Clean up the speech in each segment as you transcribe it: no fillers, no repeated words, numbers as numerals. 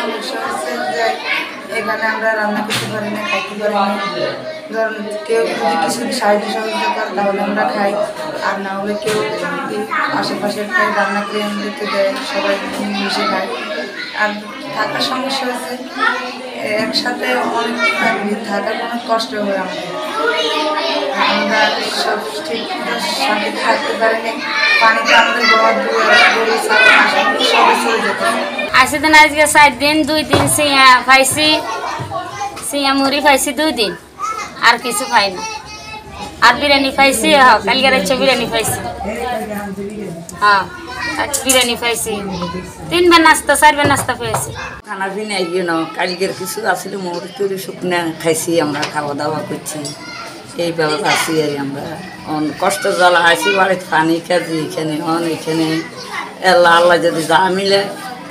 সমস্যা হচ্ছে যে এখানে আমরা রান্না করতে পারি না, খাইতে পারি না। ধরুন কেউ যদি কিছু সাহায্য সহযোগিতা করে তাহলে আমরা খাই, আর না হলে কেউ যদি আশেপাশে রান্না করে দিতে দেয় সবাই মিশে খায়। আর থাকার সমস্যা হচ্ছে একসাথে অনেক ফ্যামিলি থাকার অনেক কষ্ট হয় আমাদের। আমরা সব ঠিক শান্তিতে থাকতে পারিনি। পানিতে আমাদের ঘর গরু ছাগল সবাই চলে যেতে। আসে দিন আজকে 7 দিন 2 দিন সিয়া খাইছি, সিয়া মুড়ি খাইছি 2 দিন, আর কিছু খাই না। আর বিরিয়ানি খাইছি, কালকে রাতে বিরিয়ানি খাইছি। হ্যাঁ আজ বিরিয়ানি খাইছি, 3 বার নাস্তা 4 বার নাস্তা খাইছি। খানা পিনা কালকের কিছু আসলে মোর তৈরি শুকনা খাইছি, আমরা খাওয়া দাওয়া করছি এইভাবে আছি। আর আমরা কষ্ট জ্বালা আছি বাড়িতে পানি কাজি এখানে এখানে আল্লাহ যদি যা মিলে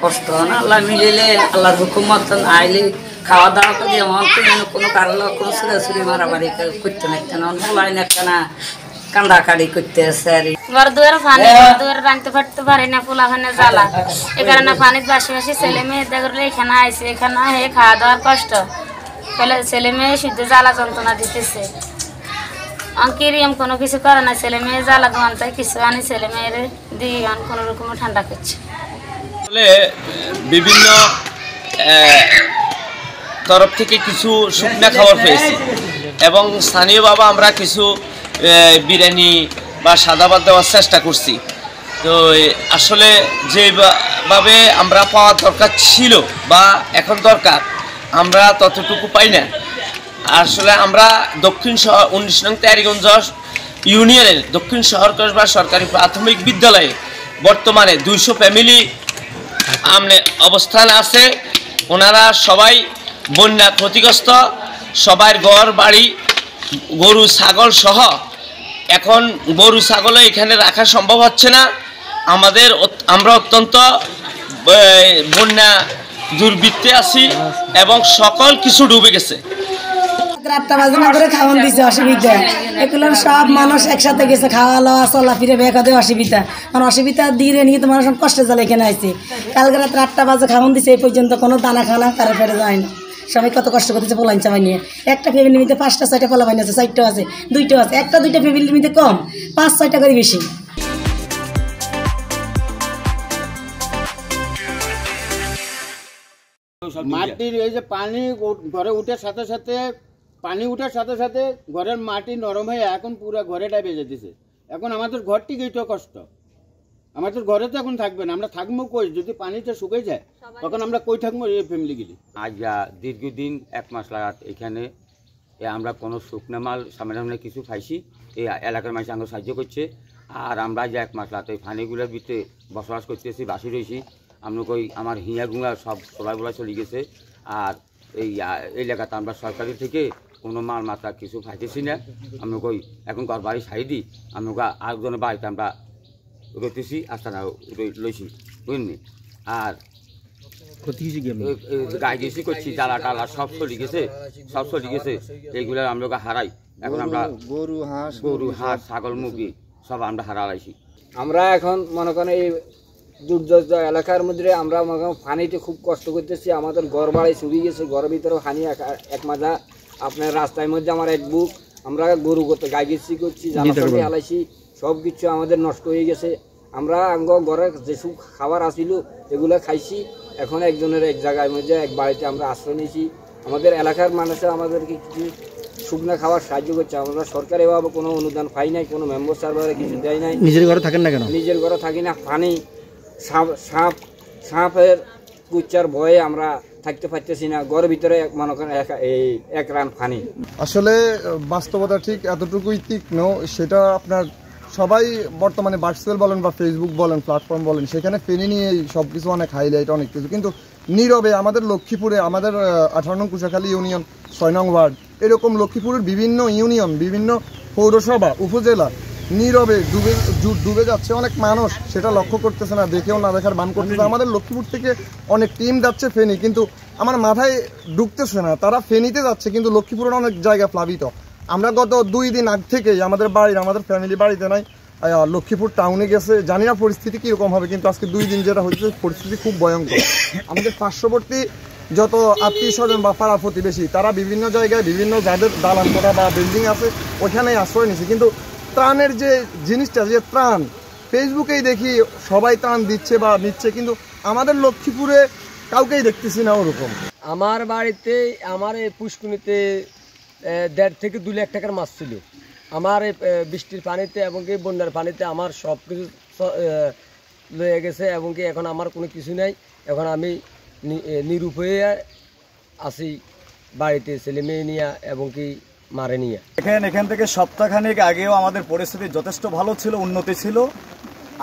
কষ্ট না, আল্লাহ মিলিলে আল্লাহর হুকুমত আইলে খাওয়া দাওয়া করি। আমার তো যেন কোনো কারো কোনো ছুড়াছুড়ি মারামারি করতে নাকতে না, বলাই না কেনা কান্দাকাড়ি করতে আছে। আর ঘর দুয়ার পানি, ঘর দুয়ার রাঁধতে ফাটতে পারি না, পোলাখানে জ্বালা। এ কারণে পানির বাসি বাসি ছেলে মেয়ে দেখলে এখানে আইসি, এখানে হে খাওয়া দাওয়ার কষ্ট ফলে ছেলে মেয়ে শুদ্ধ জ্বালা যন্ত্রণা দিতেছে। অঙ্কিরিয়াম কোনো কিছু করে না, ছেলে মেয়ে জ্বালা দোয়ান্তায় কিছু আনি ছেলে মেয়ের দিয়ে কোনো রকম ঠান্ডা করছে। বিভিন্ন তরফ থেকে কিছু শুকনা খাবার পেয়েছি এবং স্থানীয়ভাবে আমরা কিছু বিরিয়ানি বা সাদা ভাত দেওয়ার চেষ্টা করছি। তো আসলে যেভাবে আমরা পাওয়ার দরকার ছিল বা এখন দরকার আমরা ততটুকু পাই না। আসলে আমরা দক্ষিণ শহর 19 নং তেয়ারিগঞ্জ ইউনিয়নের দক্ষিণ শহর কসবা সরকারি প্রাথমিক বিদ্যালয়ে বর্তমানে 200 ফ্যামিলি অবস্থান আছে। ওনারা সবাই বন্যা ক্ষতিগ্রস্ত, সবার ঘর বাড়ি গরু ছাগল সহ। এখন গরু ছাগলে এখানে রাখা সম্ভব হচ্ছে না। আমরা অত্যন্ত বন্যা দুর্বৃত্তে আছি এবং সকল কিছু ডুবে গেছে। 8টা বাজে না করে খাওয়ান দিছে, অসুবিধা। এগুলো সব মানুষ একসাথে গেছে, খাওয়া লওয়া চলাফিরে বেকাতে অসুবিধা। কারণ অসুবিধা দিয়ে নিয়ে তো মানুষ কষ্টে জ্বালা এখানে আসছে। কালকে রাত্রে 8টা বাজে খাওয়ান দিছে, এই পর্যন্ত কোনো দানা খানা কারো ফেরে যায় না। সবাই কত কষ্ট করতেছে পোলাইন চাবাই নিয়ে। একটা ফ্যামিলির মধ্যে 5টা 6টা পোলা বাইন আছে, 4টা আছে, 2টা আছে। একটা 2টা ফ্যামিলির মধ্যে কম, 5-6টা করে বেশি। মাটির এই যে পানি ঘরে উঠার সাথে সাথে ঘরের মাটি নরম হয়ে এখন পুরো ঘরেটাই বেজে দিছে। এখন আমাদের ঘরটি গেইতেও কষ্ট, আমাদের ঘরে তো এখন থাকবে না। আমরা থাকবো কই যদি পানিটা শুকিয়ে যায়? তখন আমরা কই থাকবো এই ফ্যামিলিগুলি? আজ দীর্ঘদিন 1 মাস লাগাত এখানে আমরা কোনো শুকনো মাল সামনে কিছু খাইছি। এই এলাকার মানুষ আমাকে সাহায্য করছে। আর আমরা যে 1 মাস লাগাত এই পানিগুলোর ভিতরে বসবাস করতেছি, বাসি রয়েছি। আমরা কই আমার হিয়া গুঁড়া সবাই বলা চলে গেছে। আর এই এলাকাতে আমরা সরকারি থেকে কোনো মাল মাত্রা কিছু খাইতেছি না। আমরা কই এখন ঘর বাড়ি সাইডি আমরা আরেকজনের বাড়িতে আমরা রইতেছি, আস্তানা লইছি বুঝলি। আর গাই গেছি করছি, জ্বালা টালা সব চলে গেছে। এইগুলো আমরা হারাই। এখন আমরা গরু হাঁস ছাগল মুরগি সব আমরা হারাইছি। আমরা এখন মনে করেন এই দুর্যোগ এলাকার মধ্যে আমরা মনে করেন পানিতে খুব কষ্ট করতেছি। আমাদের ঘর বাড়ি শুকিয়ে গেছে, ঘরের ভিতরে পানি এক মাজা। আপনার রাস্তার মধ্যে আমার এক বুক। আমরা গরু করতে গাই গেছি করছি, জ্বালা হালাইছি, সব কিছু আমাদের নষ্ট হয়ে গেছে। আমরা ঘরে যেসব খাবার আসিল এগুলো খাইছি। এখন একজনের এক জায়গায় মধ্যে এক বাড়িতে আমরা আশ্রয় নিয়েছি। আমাদের এলাকার মানুষে আমাদেরকে কিছু শুকনা খাবার সাহায্য করছে। আমরা সরকার এভাবে কোনো অনুদান পাই নাই, কোনো মেম্বার সার্ভারে কিছু দেয় নাই। নিজের ঘরে থাকেন না কেন? নিজের ঘরে থাকি না। পানি সাপের কুচ্চার ভয়ে আমরা থাকতে পারতেছি না। ঘরের ভিতরে মনে করেন এক রান পানি। আসলে বাস্তবতা ঠিক এতটুকুই তীক্ষ্ণ, সেটা আপনার সবাই বর্তমানে ভার্চুয়াল বলেন বা ফেসবুক বলেন, প্ল্যাটফর্ম বলেন, সেখানে ফেনী নিয়ে সব কিছু অনেক হাইলাইট অনেক কিছু, কিন্তু নীরবে আমাদের লক্ষ্মীপুরে আমাদের 18 নং কুশাখালী ইউনিয়ন 6 নং ওয়ার্ড এরকম লক্ষ্মীপুরের বিভিন্ন ইউনিয়ন, বিভিন্ন পৌরসভা, উপজেলা নীরবে ডুবে যাচ্ছে। অনেক মানুষ সেটা লক্ষ্য করতেছে না, দেখেও না দেখার ভান করতেছে। আমাদের লক্ষ্মীপুর থেকে অনেক টিম যাচ্ছে ফেনী, কিন্তু আমার মাথায় ঢুকতেছে না তারা ফেনীতে যাচ্ছে, কিন্তু লক্ষ্মীপুরের অনেক জায়গা প্লাবিত। আমরা গত 2 দিন আগ থেকেই আমাদের ফ্যামিলি বাড়িতে নাই, লক্ষ্মীপুর টাউনে গেছে, জানি না পরিস্থিতি কীরকম হবে, কিন্তু আজকে 2 দিন যেটা হচ্ছে পরিস্থিতি খুব ভয়ঙ্কর। আমাদের পার্শ্ববর্তী যত আত্মীয় স্বজন বা পাড়া প্রতিবেশী তারা বিভিন্ন জায়গায় বিভিন্ন যাদের দালান কোঠা বা বিল্ডিং আছে ওইখানেই আশ্রয় নিছে, কিন্তু ত্রাণের যে জিনিসটা, যে ত্রাণ ফেসবুকেই দেখি সবাই ত্রাণ দিচ্ছে বা নিচ্ছে, কিন্তু আমাদের লক্ষ্মীপুরে কাউকেই দেখতেছি না ওরকম। আমার বাড়িতে আমার এই পুষ্কুনিতে 1.5 থেকে 2 লাখ টাকার মাছ ছিল। আমার এই বৃষ্টির পানিতে এবং কি বন্যার পানিতে আমার সব কিছু লয়ে গেছে এবং কি এখন আমার কোনো কিছু নাই। এখন আমি নিরুপায়ে আছি বাড়িতে, ছেলে মেয়ে নিয়ে এবং কি মারে নিয়ে। এখান থেকে সপ্তাহখানেক আগেও আমাদের পরিস্থিতি যথেষ্ট ভালো ছিল, উন্নতি ছিল।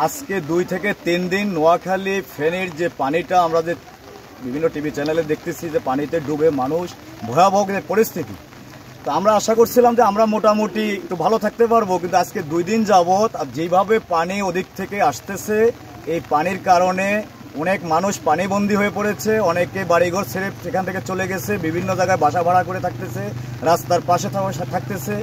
আজকে 2 থেকে 3 দিন নোয়াখালী ফেনীর যে পানিটা আমরা যে বিভিন্ন টিভি চ্যানেলে দেখতেছি যে পানিতে ডুবে মানুষ ভয়াবহ পরিস্থিতি, তো আমরা আশা করছিলাম যে আমরা মোটামুটি একটু ভালো থাকতে পারবো, কিন্তু আজকে 2 দিন যাবৎ যেইভাবে পানি ওদিক থেকে আসতেছে, এই পানির কারণে অনেক মানুষ পানিবন্দী হয়ে পড়েছে, অনেকে বাড়িঘর ছেড়ে সেখান থেকে চলে গেছে, বিভিন্ন জায়গায় বাসা ভাড়া করে থাকতেছে, রাস্তার পাশে থাকতেছে।